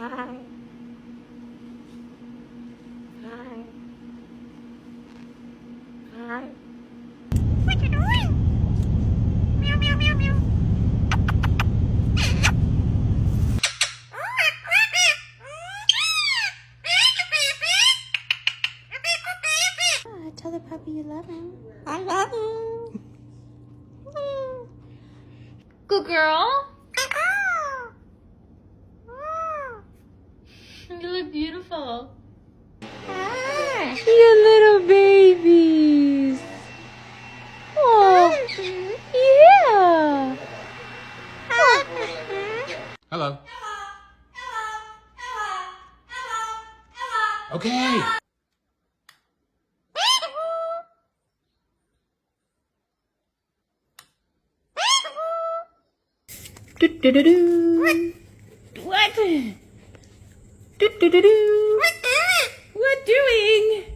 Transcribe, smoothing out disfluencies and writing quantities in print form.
What you doing? Meow, meow, meow, meow. Tell the puppy you love him. I love him. Good girl. You look beautiful. You little babies. Oh, yeah. Hello. Okay. Do-do-do-do. What? Do-do-do-do. What doing?